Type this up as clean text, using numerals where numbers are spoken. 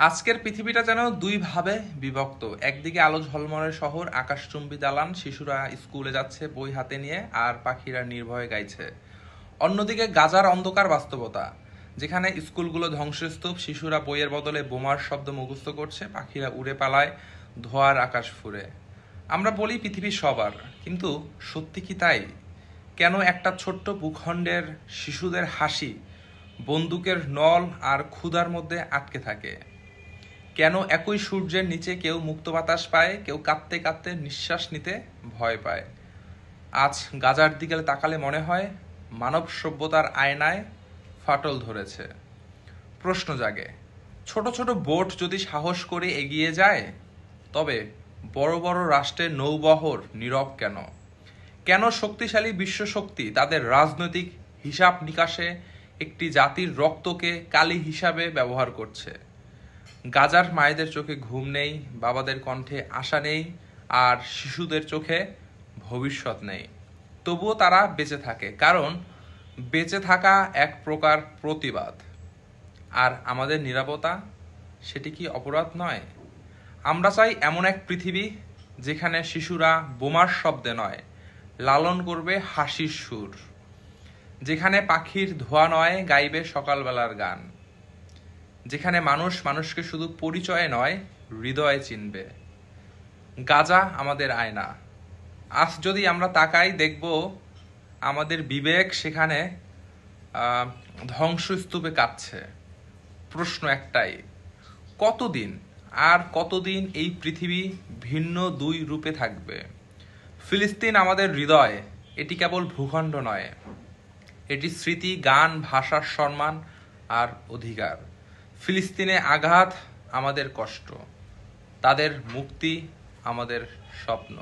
আজকের পৃথিবীটা যেন দুই ভাবে বিভক্ত। একদিকে আলো ঝলমলে শহর, আকাশচুম্বী দালান, শিশুরা স্কুলে যাচ্ছে বই হাতে নিয়ে আর পাখিরা নির্ভয়ে গাইছে। অন্যদিকে গাজার অন্ধকার বাস্তবতা, যেখানে স্কুলগুলো ধ্বংসস্তূপ, শিশুরা বইয়ের বদলে বোমার শব্দ মুখস্থ করছে, পাখিরা উড়ে পালায় ধোঁয়ার আকাশ ফুরে। আমরা বলি পৃথিবী সবার, কিন্তু সত্যি কি তাই? কেন একটা ছোট্ট ভূখণ্ডের শিশুদের হাসি বন্দুকের নল আর ক্ষুধার মধ্যে আটকে থাকে? কেন একই সূর্যের নিচে কেউ মুক্ত বাতাস পায়, কেউ কাঁদতে কাঁদতে নিঃশ্বাস নিতে ভয় পায়? আজ গাজার দিকে তাকালে মনে হয় মানব সভ্যতার আয়নায় ফাটল ধরেছে। প্রশ্ন জাগে, ছোট ছোট বোট যদি সাহস করে এগিয়ে যায়, তবে বড় বড় রাষ্ট্রের নৌবহর নীরব কেন? কেন শক্তিশালী বিশ্বশক্তি তাদের রাজনৈতিক হিসাব নিকাশে একটি জাতির রক্তকে কালি হিসাবে ব্যবহার করছে? গাজার মায়েদের চোখে ঘুম নেই, বাবাদের কণ্ঠে আশা নেই, আর শিশুদের চোখে ভবিষ্যৎ নেই। তবুও তারা বেঁচে থাকে, কারণ বেঁচে থাকা এক প্রকার প্রতিবাদ। আর আমাদের নীরবতা, সেটি কি অপরাধ নয়? আমরা চাই এমন এক পৃথিবী যেখানে শিশুরা বোমার শব্দে নয়, লালন করবে হাসির সুর, যেখানে পাখির ধোঁয়া নয়, গাইবে সকালবেলার গান, যেখানে মানুষ মানুষকে শুধু পরিচয়ে নয়, হৃদয়ে চিনবে। গাজা আমাদের আয়না। আজ যদি আমরা তাকাই, দেখব আমাদের বিবেক সেখানে ধ্বংসস্তূপে কাঁদছে। প্রশ্ন একটাই, কতদিন আর কতদিন এই পৃথিবী ভিন্ন দুই রূপে থাকবে? ফিলিস্তিন আমাদের হৃদয়, এটি কেবল ভূখণ্ড নয়, এটি স্মৃতি, গান, ভাষার সম্মান আর অধিকার। ফিলিস্তিনে আঘাত আমাদের কষ্ট, তাদের মুক্তি আমাদের স্বপ্ন।